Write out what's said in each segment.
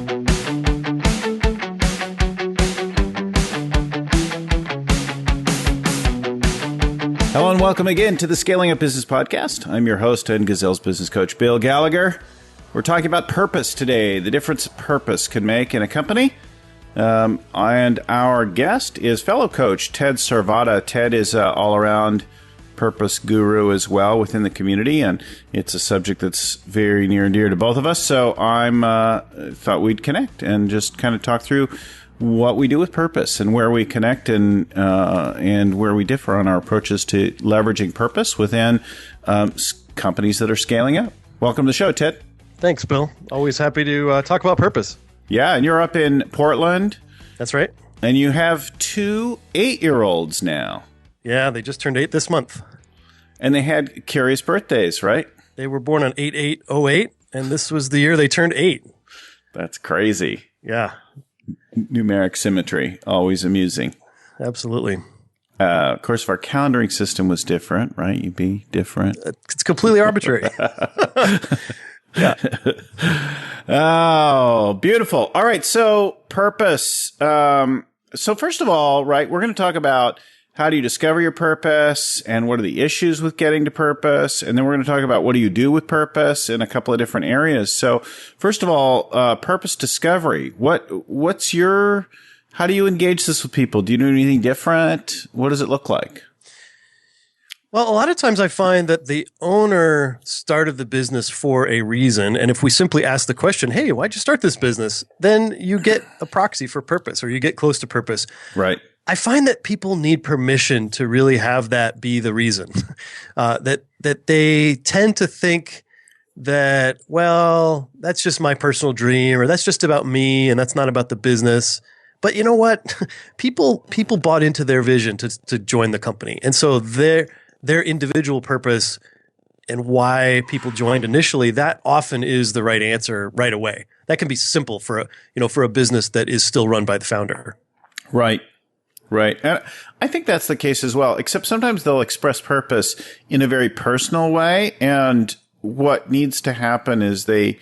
Hello and welcome again to the Scaling Up Business Podcast. I'm your host and Gazelles business coach, Bill Gallagher. We're talking about purpose today, the difference purpose can make in a company. And our guest is fellow coach Ted Sarvata. Ted is all-around purpose guru as well within the community, and it's a subject that's very near and dear to both of us. So I thought we'd connect and just kind of talk through what we do with purpose and where we connect and where we differ on our approaches to leveraging purpose within companies that are scaling up. Welcome to the show, Ted. Thanks, Bill. Always happy to talk about purpose. Yeah, and you're up in Portland. That's right. And you have 2 8-year-olds now. Yeah, they just turned 8 this month. And they had curious birthdays, right? They were born on 8/8/08, and this was the year they turned 8. That's crazy. Yeah. Numeric symmetry, always amusing. Absolutely. Of course, if our calendaring system was different, right? You'd be different. It's completely arbitrary. Yeah. Oh, beautiful. All right. So purpose. So first of all, right, we're going to talk about how do you discover your purpose and what are the issues with getting to purpose? And then we're going to talk about what do you do with purpose in a couple of different areas. So first of all, purpose discovery. How do you engage this with people? Do you do anything different? What does it look like? Well, a lot of times I find that the owner started the business for a reason. And if we simply ask the question, hey, why'd you start this business? Then you get a proxy for purpose, or you get close to purpose. Right. I find that people need permission to really have that be the reason. That they tend to think that, well, that's just my personal dream, or that's just about me, and that's not about the business. But you know what? People bought into their vision to join the company. And so their individual purpose and why people joined initially, that often is the right answer right away. That can be simple for a business that is still run by the founder. Right. Right. And I think that's the case as well, except sometimes they'll express purpose in a very personal way. And what needs to happen is we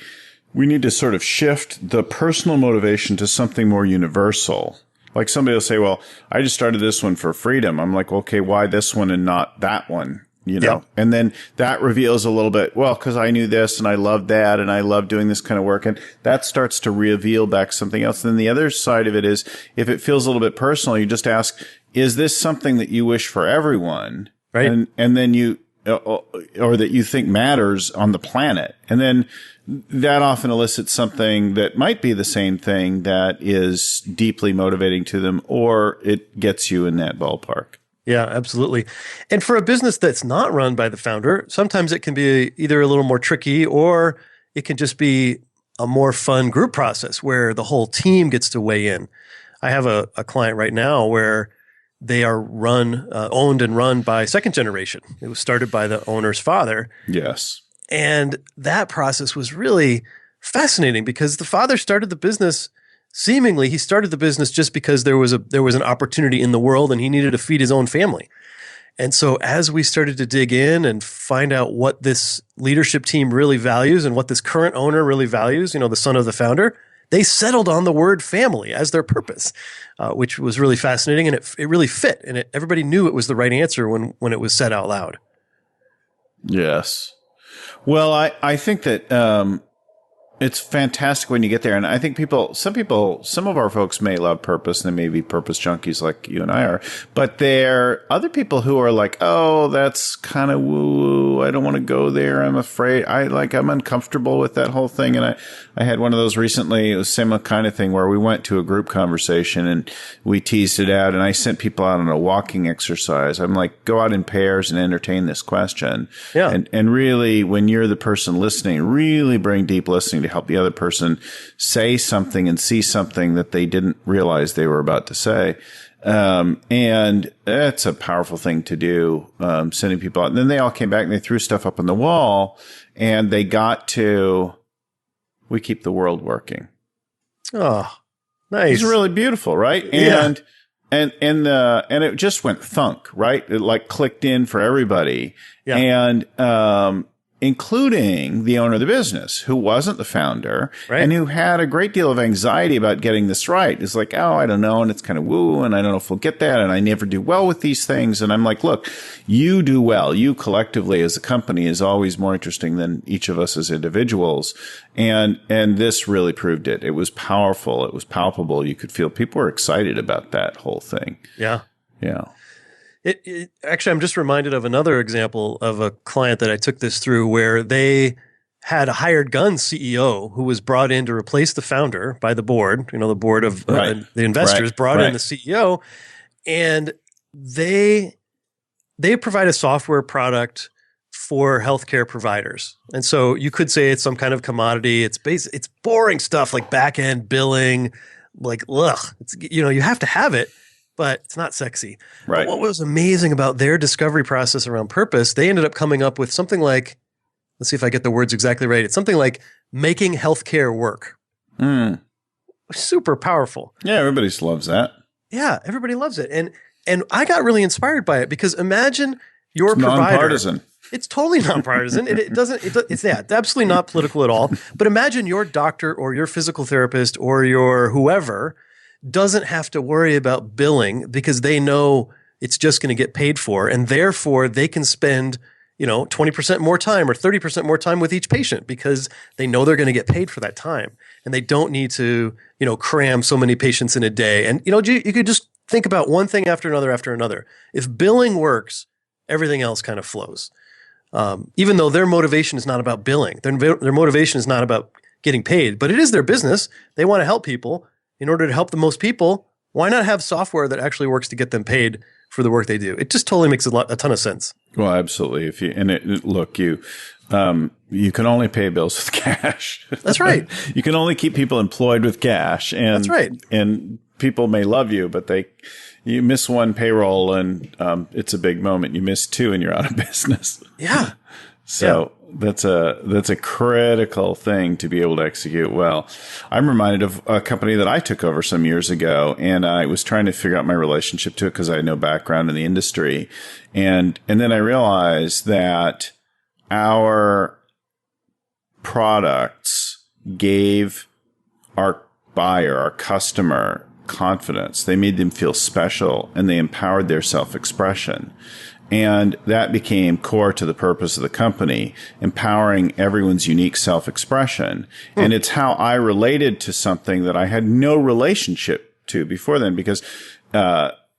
need to sort of shift the personal motivation to something more universal. Like somebody will say, well, I just started this one for freedom. I'm like, okay, why this one and not that one? You know, Yeah. And then that reveals a little bit, well, because I knew this and I loved that and I love doing this kind of work. And that starts to reveal back something else. And then the other side of it is, if it feels a little bit personal, you just ask, is this something that you wish for everyone? Right. And then or that you think matters on the planet. And then that often elicits something that might be the same thing that is deeply motivating to them, or it gets you in that ballpark. Yeah, absolutely. And for a business that's not run by the founder, sometimes it can be either a little more tricky, or it can just be a more fun group process where the whole team gets to weigh in. I have a client right now where they are owned and run by second generation. It was started by the owner's father. Yes. And that process was really fascinating because the father started the business. Seemingly, he started the business just because there was an opportunity in the world and he needed to feed his own family. And so as we started to dig in and find out what this leadership team really values and what this current owner really values, the son of the founder, they settled on the word family as their purpose, which was really fascinating. And it really fit. And everybody knew it was the right answer when it was said out loud. Yes. Well, I think that it's fantastic when you get there. And I think some of our folks may love purpose, and they may be purpose junkies like you and I are, but there are other people who are like, oh, that's kind of woo. I don't want to go there. I'm afraid. I'm uncomfortable with that whole thing. And I had one of those recently. It was the same kind of thing where we went to a group conversation and we teased it out, and I sent people out on a walking exercise. I'm like, go out in pairs and entertain this question. Yeah. And really, when you're the person listening, really bring deep listening to help the other person say something and see something that they didn't realize they were about to say. And that's a powerful thing to do, sending people out. And then they all came back and they threw stuff up on the wall, and they got to, we keep the world working. Oh, nice. It's really beautiful, right? Yeah. And it just went thunk, right? It like clicked in for everybody. Yeah. including the owner of the business, who wasn't the founder, right, and who had a great deal of anxiety about getting this right. It's like, oh, I don't know, and it's kind of woo, and I don't know if we'll get that, and I never do well with these things. And I'm like, look, you do well. You collectively as a company is always more interesting than each of us as individuals. And this really proved it. It was powerful. It was palpable. You could feel people were excited about that whole thing. Yeah. Yeah. Actually, I'm just reminded of another example of a client that I took this through where they had a hired gun CEO who was brought in to replace the founder by the board. The board of the investors brought in the CEO, and they provide a software product for healthcare providers. And so you could say it's some kind of commodity. It's boring stuff like back end billing, like you have to have it, but it's not sexy. Right. But what was amazing about their discovery process around purpose, they ended up coming up with something like, let's see if I get the words exactly right. It's something like making healthcare work. Super powerful. Yeah, everybody loves that. Yeah, everybody loves it. And I got really inspired by it because imagine your provider. Nonpartisan. It's totally nonpartisan. It's absolutely not political at all. But imagine your doctor or your physical therapist or your whoever doesn't have to worry about billing because they know it's just going to get paid for. And therefore they can spend, 20% more time or 30% more time with each patient because they know they're going to get paid for that time. And they don't need to, cram so many patients in a day. And, you could just think about one thing after another. If billing works, everything else kind of flows. Even though their motivation is not about billing, their motivation is not about getting paid, but it is their business. They want to help people. In order to help the most people, why not have software that actually works to get them paid for the work they do? It just totally makes a ton of sense. Well, absolutely. You can only pay bills with cash. That's right. You can only keep people employed with cash. And that's right. And people may love you, but you miss one payroll and it's a big moment. You miss two and you're out of business. Yeah. So that's a critical thing to be able to execute well. I'm reminded of a company that I took over some years ago, and I was trying to figure out my relationship to it because I had no background in the industry. And then I realized that our products gave our buyer, our customer, confidence. They made them feel special, and they empowered their self-expression. And that became core to the purpose of the company, empowering everyone's unique self-expression. And it's how I related to something that I had no relationship to before then, because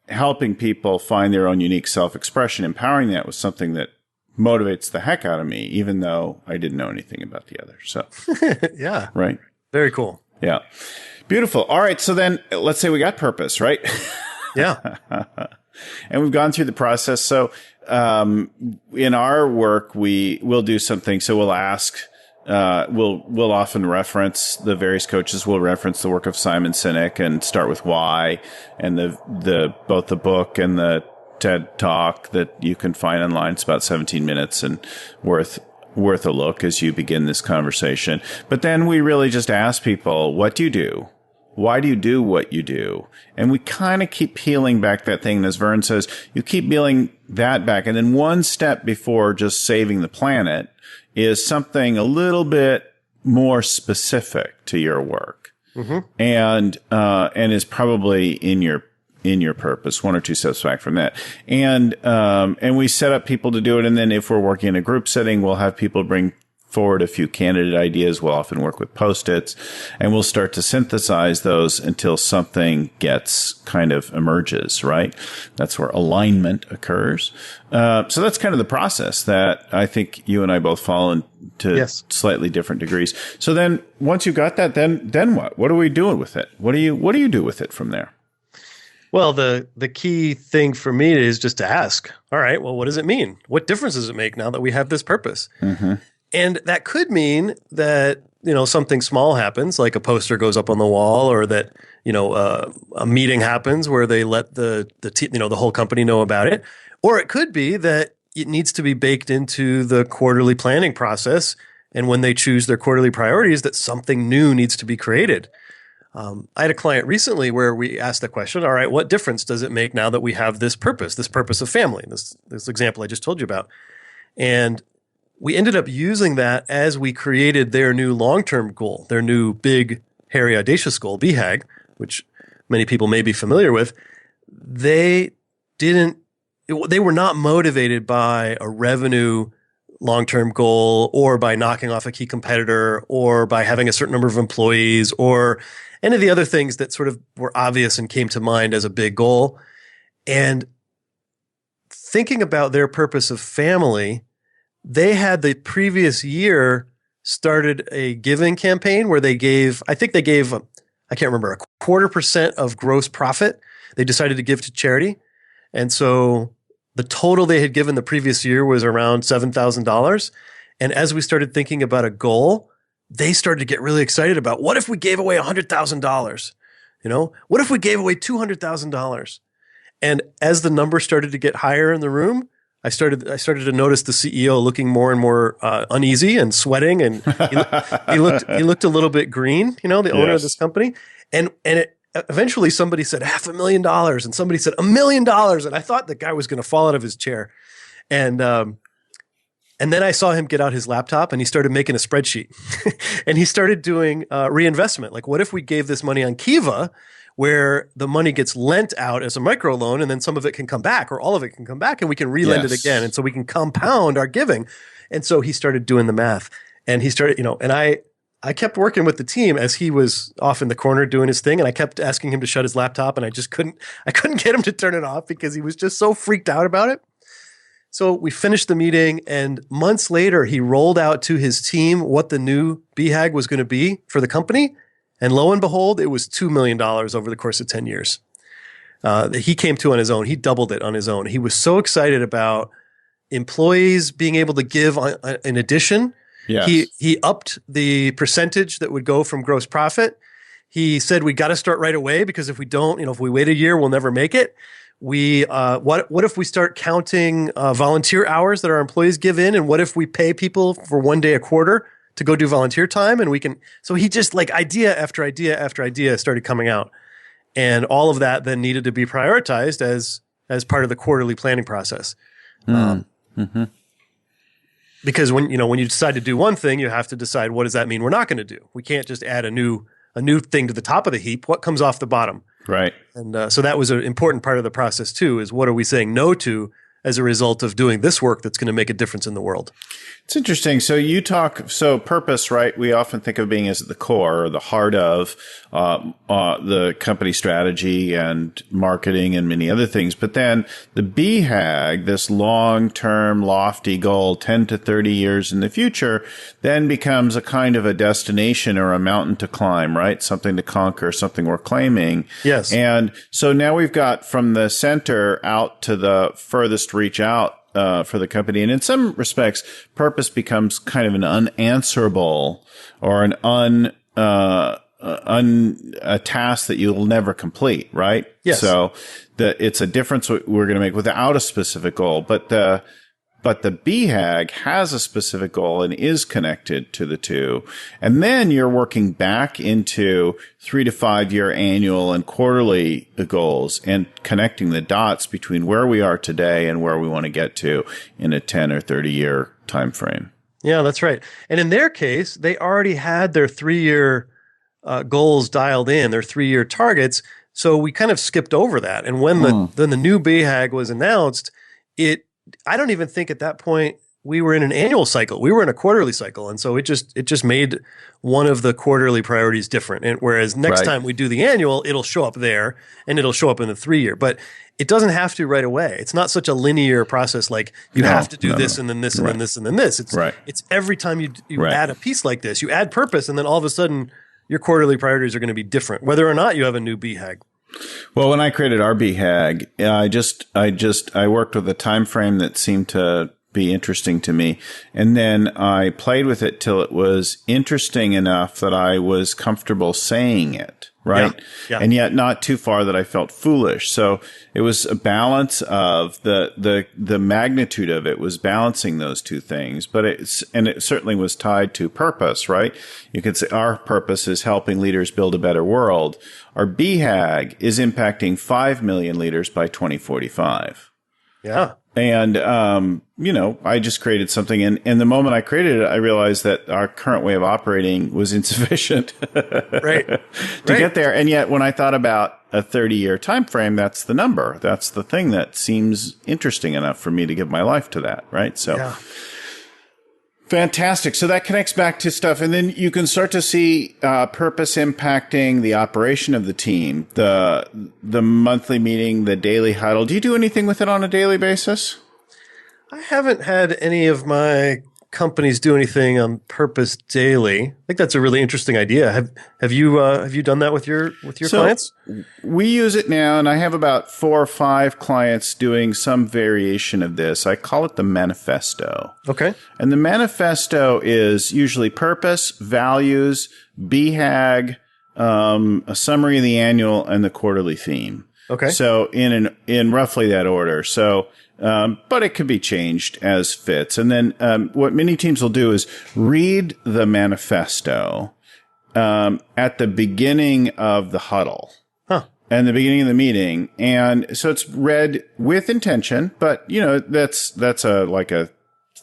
helping people find their own unique self-expression, empowering that was something that motivates the heck out of me, even though I didn't know anything about the other. So, yeah. Right. Very cool. Yeah. Beautiful. All right. So then let's say we got purpose, right? Yeah. And we've gone through the process. So, in our work, we'll do something. So we'll ask, we'll often reference the various coaches. We'll reference the work of Simon Sinek and start with why, and both the book and the TED Talk that you can find online. It's about 17 minutes and worth a look as you begin this conversation. But then we really just ask people, what do you do? Why do you do what you do? And we kind of keep peeling back that thing. And as Verne says, you keep peeling that back. And then one step before just saving the planet is something a little bit more specific to your work. Mm-hmm. And is probably in your purpose, one or two steps back from that. And we set up people to do it. And then if we're working in a group setting, we'll have people bring forward a few candidate ideas. We'll often work with Post-its, and we'll start to synthesize those until something emerges, right? That's where alignment occurs. So that's kind of the process that I think you and I both fall into slightly different degrees. So then once you got that, then what? What are we doing with it? What do you do with it from there? Well, the key thing for me is just to ask, all right, well, what does it mean? What difference does it make now that we have this purpose? Mm-hmm. And that could mean that, something small happens, like a poster goes up on the wall, or that, a meeting happens where they let the whole company know about it. Or it could be that it needs to be baked into the quarterly planning process. And when they choose their quarterly priorities, that something new needs to be created. I had a client recently where we asked the question, all right, what difference does it make now that we have this purpose of family, this example I just told you about? And we ended up using that as we created their new long-term goal, their new big, hairy, audacious goal, BHAG, which many people may be familiar with. They were not motivated by a revenue long-term goal or by knocking off a key competitor or by having a certain number of employees or any of the other things that sort of were obvious and came to mind as a big goal. And thinking about their purpose of family, they had the previous year started a giving campaign where they gave, I can't remember, 0.25% of gross profit they decided to give to charity. And so the total they had given the previous year was around $7,000. And as we started thinking about a goal, they started to get really excited about, what if we gave away $100,000? What if we gave away $200,000? And as the number started to get higher in the room, I started to notice the CEO looking more and more uneasy and sweating, and he looked a little bit green. The owner of this company, and eventually somebody said $500,000, and somebody said $1 million, and I thought the guy was going to fall out of his chair, and then I saw him get out his laptop and he started making a spreadsheet, and he started doing reinvestment. Like, what if we gave this money on Kiva, where the money gets lent out as a microloan, and then some of it can come back, or all of it can come back, and we can relend it again. And so we can compound our giving. And so he started doing the math, and he started, and I kept working with the team as he was off in the corner doing his thing. And I kept asking him to shut his laptop, and I couldn't get him to turn it off because he was just so freaked out about it. So we finished the meeting, and months later, he rolled out to his team what the new BHAG was going to be for the company. And lo and behold, it was $2 million over the course of 10 years. He came to on his own. He doubled it on his own. He was so excited about employees being able to give in addition. Yes. He upped the percentage that would go from gross profit. He said, we got to start right away, because if we don't, if we wait a year, we'll never make it. What if we start counting volunteer hours that our employees give in? And what if we pay people for one day a quarter to go do volunteer time? And we can, so he just, like, idea after idea after idea started coming out. And all of that then needed to be prioritized as part of the quarterly planning process. Because when you decide to do one thing, you have to decide, what does that mean we're not going to do? We can't just add a new thing to the top of the heap. What comes off the bottom? Right. And so that was an important part of the process too, is what are we saying no to as a result of doing this work that's going to make a difference in the world? It's interesting. So purpose, right? We often think of being as the core or the heart of the company strategy and marketing and many other things. But then the BHAG, this long-term lofty goal, 10 to 30 years in the future, then becomes a kind of a destination or a mountain to climb, right? Something to conquer, something we're claiming. Yes. And so now we've got from the center out to the furthest reach out for the company. And in some respects, purpose becomes kind of an unanswerable or a task that you'll never complete, right? Yes. So it's a difference we're going to make without a specific goal. But the BHAG has a specific goal and is connected to the two. And then you're working back into 3 to 5 year annual and quarterly goals and connecting the dots between where we are today and where we want to get to in a 10 or 30 year time frame. Yeah, that's right. And in their case, they already had their 3-year goals dialed in, their 3-year targets. So we kind of skipped over that. And when the new BHAG was announced, I don't even think at that point we were in an annual cycle. We were in a quarterly cycle. And so it just made one of the quarterly priorities different. And whereas next time we do the annual, it'll show up there and it'll show up in the 3-year. But it doesn't have to right away. It's not such a linear process like you have to do this and then this and then this and then this. It's every time you add a piece like this, you add purpose, and then all of a sudden your quarterly priorities are going to be different, whether or not you have a new BHAG. Well, when I created our BHAG, I worked with a time frame that seemed to be interesting to me. And then I played with it till it was interesting enough that I was comfortable saying it, right? Yeah. And yet not too far that I felt foolish. So it was a balance of the magnitude of it was balancing those two things, but it certainly was tied to purpose, right? You could say our purpose is helping leaders build a better world. Our BHAG is impacting 5 million leaders by 2045. Yeah. And, I just created something. And the moment I created it, I realized that our current way of operating was insufficient to get there. And yet when I thought about a 30-year time frame, that's the number. That's the thing that seems interesting enough for me to give my life to that. Right. So. Yeah. Fantastic. So that connects back to stuff. And then you can start to see purpose impacting the operation of the team, the monthly meeting, the daily huddle. Do you do anything with it on a daily basis? I haven't had any of my companies do anything on purpose daily. I think that's a really interesting idea. Have you done that with your clients? We use it now, and I have about 4 or 5 clients doing some variation of this. I call it the manifesto. Okay. And the manifesto is usually purpose, values, BHAG, a summary of the annual, and the quarterly theme. Okay. So in roughly that order. So. But it could be changed as fits. And then what many teams will do is read the manifesto at the beginning of the huddle and the beginning of the meeting. And so it's read with intention, but that's like a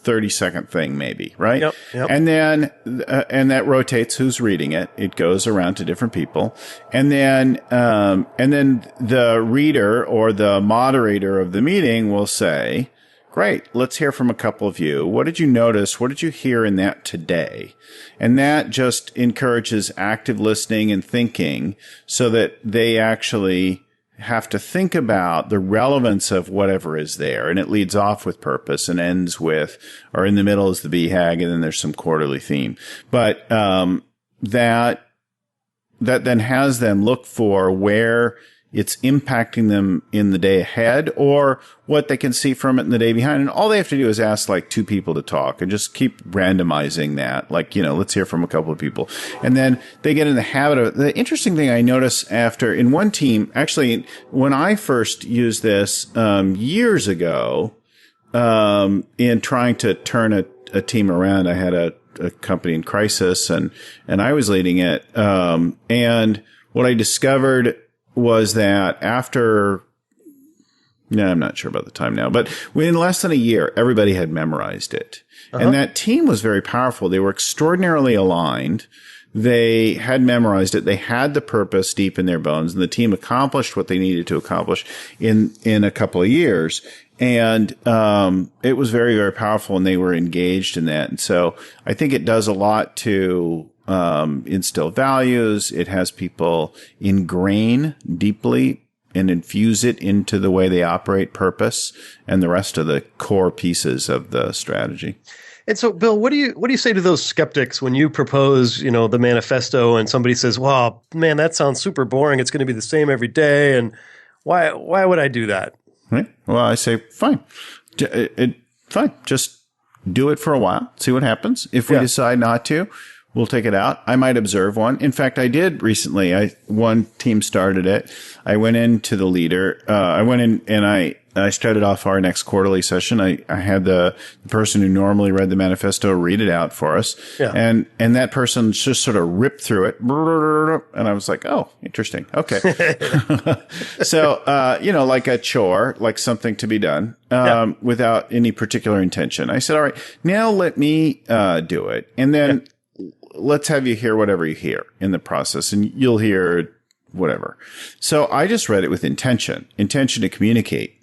30-second thing maybe, right? Yep. And then and that rotates who's reading it. It goes around to different people. And then the reader or the moderator of the meeting will say, "Great, let's hear from a couple of you. What did you notice? What did you hear in that today?" And that just encourages active listening and thinking so that they actually have to think about the relevance of whatever is there. And it leads off with purpose and ends with, or in the middle is the BHAG, and then there's some quarterly theme. But that then has them look for where it's impacting them in the day ahead or what they can see from it in the day behind. And all they have to do is ask like 2 people to talk and just keep randomizing that. Like, let's hear from a couple of people. And then they get in the habit of it. The interesting thing I noticed in one team, actually, when I first used this, years ago, in trying to turn a team around, I had a company in crisis and I was leading it. And what I discovered was that I'm not sure about the time now, but within less than a year, everybody had memorized it. And that team was very powerful. They were extraordinarily aligned. They had memorized it. They had the purpose deep in their bones, and the team accomplished what they needed to accomplish in a couple of years. And it was very, very powerful, and they were engaged in that. And so I think it does a lot to instill values. It has people ingrain deeply and infuse it into the way they operate purpose and the rest of the core pieces of the strategy. And so, Bill, what do you say to those skeptics when you propose, the manifesto and somebody says, "Well, man, that sounds super boring. It's going to be the same every day. And why would I do that?" Right. Well, I say, fine. Fine. Just do it for a while. See what happens. If we decide not to, we'll take it out. I might observe one. In fact, I did recently. One team started it. I went into the leader. I went in and I started off our next quarterly session. I had the person who normally read the manifesto read it out for us. Yeah. And that person just sort of ripped through it. And I was like, oh, interesting. Okay. So, like a chore, like something to be done, without any particular intention. I said, all right, now let me, do it. And then let's have you hear whatever you hear in the process, and you'll hear whatever. So I just read it with intention to communicate.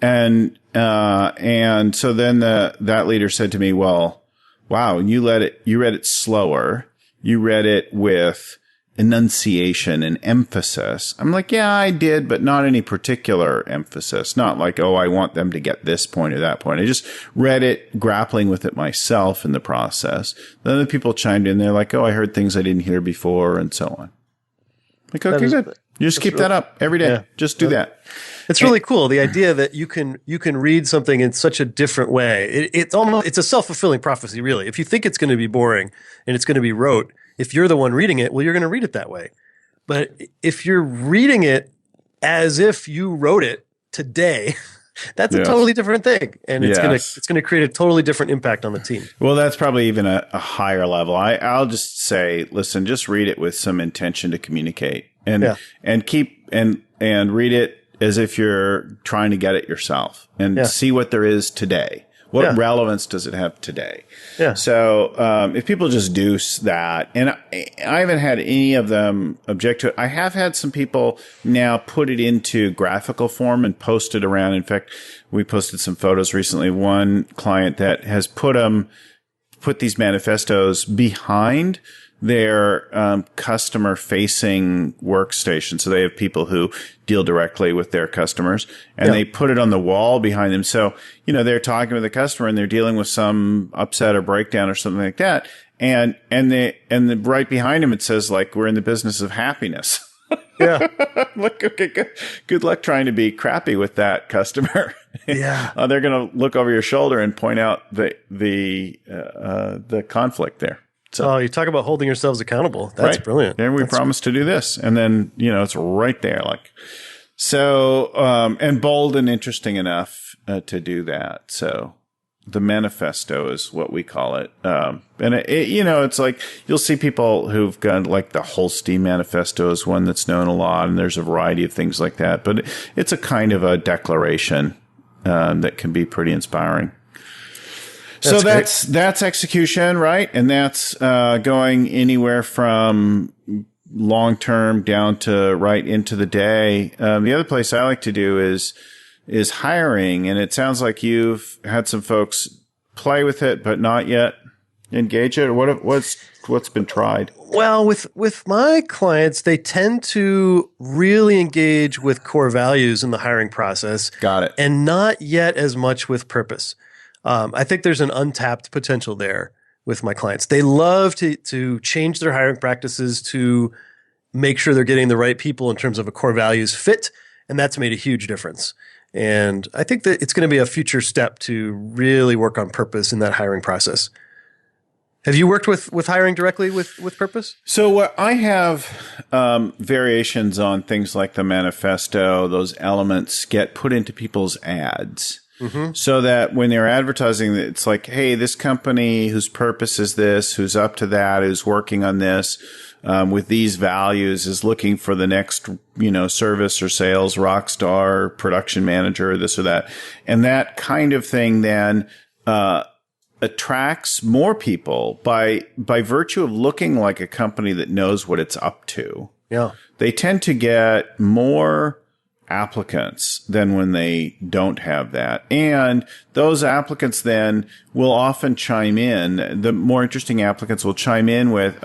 And so then that leader said to me, well, wow, and you read it slower. You read it with enunciation and emphasis. I'm like, yeah, I did, but not any particular emphasis. Not like, oh, I want them to get this point or that point. I just read it, grappling with it myself in the process. Then the people chimed in. They're like, oh, I heard things I didn't hear before, and so on. Like, okay, good. You just keep that up every day. Yeah. Just do that. It's really cool. The idea that you can read something in such a different way. It's a self-fulfilling prophecy, really. If you think it's going to be boring and it's going to be rote, if you're the one reading it, well, you're going to read it that way. But if you're reading it as if you wrote it today, that's a totally different thing. And it's going to create a totally different impact on the team. Well, that's probably even a higher level. I'll just say, listen, just read it with some intention to communicate and keep and read it as if you're trying to get it yourself and see what there is today. What relevance does it have today? Yeah. So if people just do that, and I haven't had any of them object to it. I have had some people now put it into graphical form and post it around. In fact, we posted some photos recently. One client that has put these manifestos behind their customer-facing workstation. So they have people who deal directly with their customers, and they put it on the wall behind them. So, they're talking with the customer and they're dealing with some upset or breakdown or something like that. And right behind them, it says, like, we're in the business of happiness. Yeah. Like, okay, good luck trying to be crappy with that customer. Yeah. They're going to look over your shoulder and point out the conflict there. So, you talk about holding yourselves accountable. That's brilliant. And we promised to do this. And then, it's right there. And bold and interesting enough to do that. So the manifesto is what we call it. And it's like, you'll see people who've got like the Holstein manifesto is one that's known a lot. And there's a variety of things like that. But it's a kind of a declaration that can be pretty inspiring. So that's execution, right? And that's going anywhere from long term down to right into the day. The other place I like to do is hiring, and it sounds like you've had some folks play with it, but not yet engage it. Or what's been tried? Well, with my clients, they tend to really engage with core values in the hiring process. Got it. And not yet as much with purpose. I think there's an untapped potential there with my clients. They love to change their hiring practices to make sure they're getting the right people in terms of a core values fit, and that's made a huge difference. And I think that it's going to be a future step to really work on purpose in that hiring process. Have you worked with hiring directly with purpose? So I have variations on things like the manifesto. Those elements get put into people's ads. Mm-hmm. So that when they're advertising, it's like, hey, this company whose purpose is this, who's up to that, who's working on this, with these values, is looking for the next, service or sales rock star, production manager, this or that. And that kind of thing then attracts more people by virtue of looking like a company that knows what it's up to. Yeah. They tend to get more applicants than when they don't have that. And those applicants then will often chime in. The more interesting applicants will chime in with,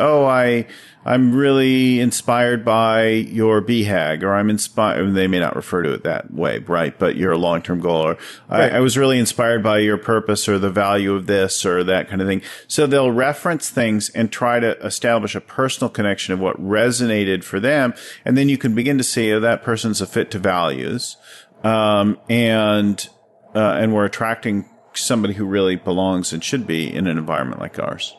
I'm really inspired by your BHAG, or I'm inspired. They may not refer to it that way, right? But you're a long-term goal, or I was really inspired by your purpose or the value of this or that kind of thing. So they'll reference things and try to establish a personal connection of what resonated for them. And then you can begin to see that person's a fit to values. And we're attracting somebody who really belongs and should be in an environment like ours.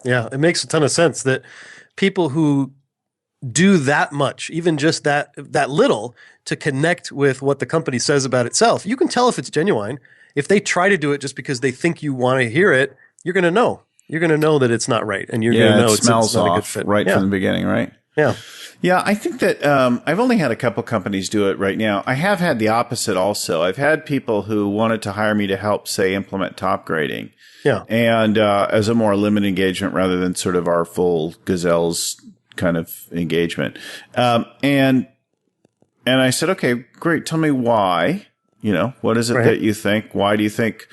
Yeah, it makes a ton of sense that people who do that much, even just that little, to connect with what the company says about itself, you can tell if it's genuine. If they try to do it just because they think you want to hear it, you're going to know. You're going to know that it's not right, and you're going to know it's not a good fit right from the beginning, right? Yeah. Yeah, I think that I've only had a couple companies do it right now. I have had the opposite also. I've had people who wanted to hire me to help, say, implement top grading. Yeah. And as a more limited engagement rather than sort of our full Gazelles kind of engagement. And I said, okay, great. Tell me why. What is it that you think? Why do you think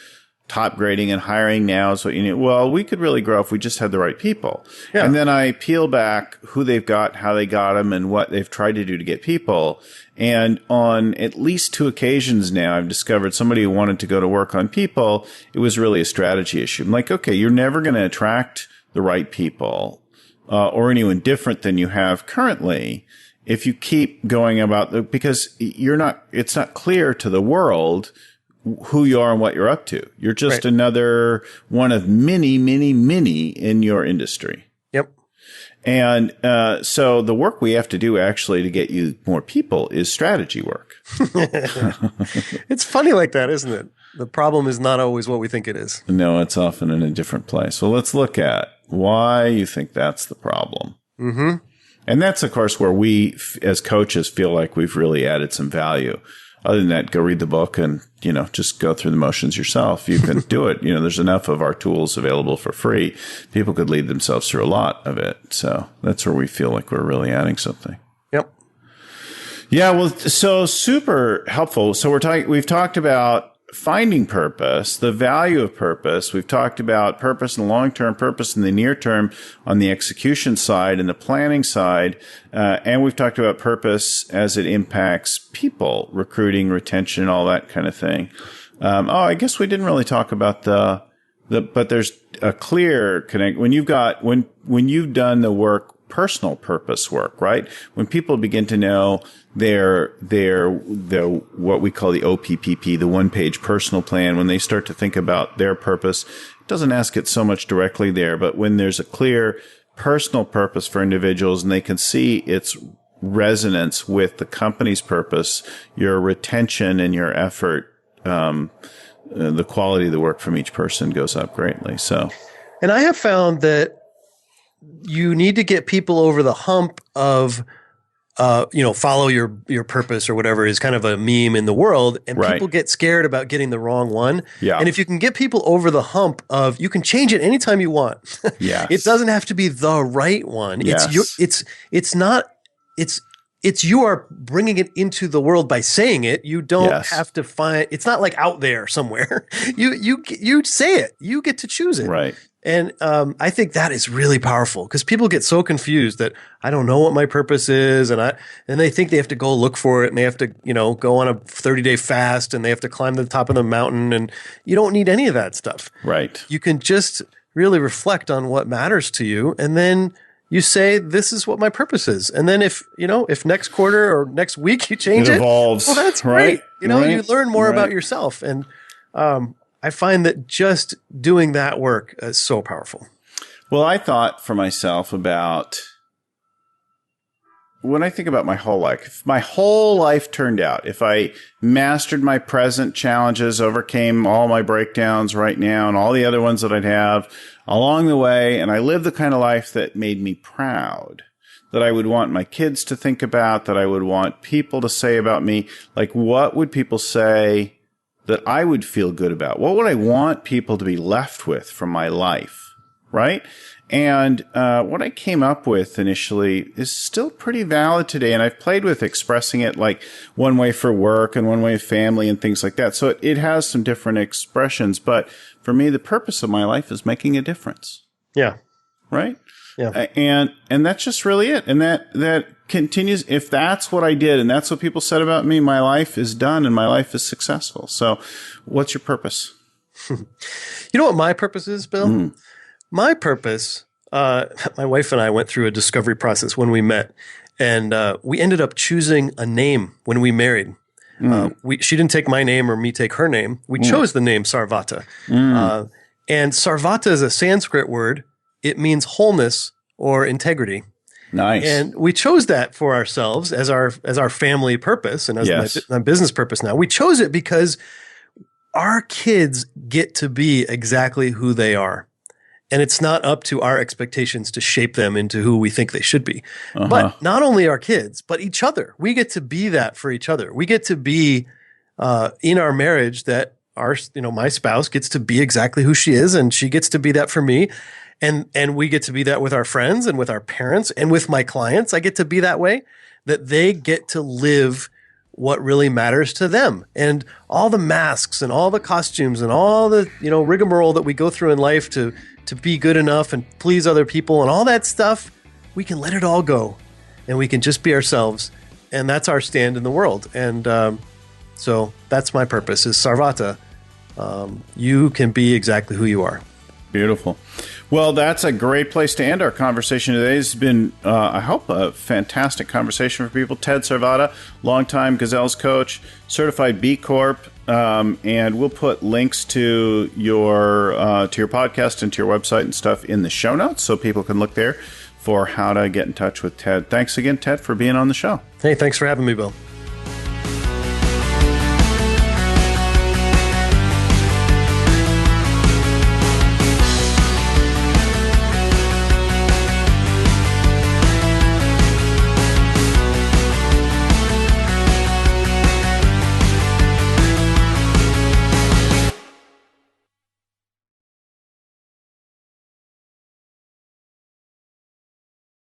top grading and hiring now is what you need? Well, we could really grow if we just had the right people. Yeah. And then I peel back who they've got, how they got them, and what they've tried to do to get people. And on at least 2 occasions now, I've discovered somebody who wanted to go to work on people. It was really a strategy issue. I'm like, okay, you're never going to attract the right people, or anyone different than you have currently if you keep going about because it's not clear to the world who you are and what you're up to. You're just another one of many, many, many in your industry. Yep. And so the work we have to do actually to get you more people is strategy work. It's funny like that, isn't it? The problem is not always what we think it is. No, it's often in a different place. Well, let's look at why you think that's the problem. Mm-hmm. And that's, of course, where we, as coaches, feel like we've really added some value. Other than that, go read the book and, just go through the motions yourself. You can do it. There's enough of our tools available for free. People could lead themselves through a lot of it. So that's where we feel like we're really adding something. Yep. Yeah. Well, so super helpful. So we've talked about finding purpose, the value of purpose. We've talked about purpose in the long term, purpose in the near term on the execution side and the planning side. And we've talked about purpose as it impacts people, recruiting, retention, all that kind of thing. I guess we didn't really talk about but there's a clear connect when you've done the work, personal purpose work, right? When people begin to know their what we call the OPPP, the one-page personal plan, when they start to think about their purpose, it doesn't ask it so much directly there, but when there's a clear personal purpose for individuals and they can see its resonance with the company's purpose, your retention and your effort, the quality of the work from each person goes up greatly. So, and I have found that you need to get people over the hump of, follow your purpose or whatever is kind of a meme in the world. And people get scared about getting the wrong one. Yeah. And if you can get people over the hump of, you can change it anytime you want. Yes. It doesn't have to be the right one. Yes. It's you are bringing it into the world by saying it. You don't have to find, it's not like out there somewhere. You say it, you get to choose it. Right. And I think that is really powerful because people get so confused that I don't know what my purpose is, and they think they have to go look for it, and they have to go on a 30-day fast, and they have to climb to the top of the mountain, and you don't need any of that stuff. Right. You can just really reflect on what matters to you, and then you say, "This is what my purpose is." And then if next quarter or next week you change it, evolves. Well, that's great. You learn more about yourself, and I find that just doing that work is so powerful. Well, I thought for myself about when I think about my whole life, if my whole life turned out, if I mastered my present challenges, overcame all my breakdowns right now and all the other ones that I'd have along the way, and I lived the kind of life that made me proud, that I would want my kids to think about, that I would want people to say about me, like what would people say that I would feel good about? What would I want people to be left with from my life, right? And what I came up with initially is still pretty valid today, and I've played with expressing it like one way for work and one way of family and things like that. So it has some different expressions, but for me, the purpose of my life is making a difference. Yeah. Right? Yeah. And that's just really it. And that continues. If that's what I did and that's what people said about me, my life is done and my life is successful. So what's your purpose? You know what my purpose is, Bill? Mm. My purpose, my wife and I went through a discovery process when we met, and we ended up choosing a name when we married. She didn't take my name or me take her name. We chose the name Sarvata. And Sarvata is a Sanskrit word. It means wholeness or integrity. Nice. And we chose that for ourselves as our family purpose and as my business purpose now. We chose it because our kids get to be exactly who they are. And it's not up to our expectations to shape them into who we think they should be. Uh-huh. But not only our kids, but each other. We get to be that for each other. We get to be in our marriage that my spouse gets to be exactly who she is, and she gets to be that for me. And we get to be that with our friends and with our parents and with my clients. I get to be that way, that they get to live what really matters to them. And all the masks and all the costumes and all the, rigmarole that we go through in life to be good enough and please other people and all that stuff, we can let it all go and we can just be ourselves. And that's our stand in the world. And so that's my purpose is Sarvata. You can be exactly who you are. Beautiful. Well, that's a great place to end our conversation today. It's been, I hope, a fantastic conversation for people. Ted Sarvata, longtime Gazelles coach, certified B Corp, and we'll put links to your podcast and to your website and stuff in the show notes so people can look there for how to get in touch with Ted. Thanks again, Ted, for being on the show. Hey, thanks for having me, Bill.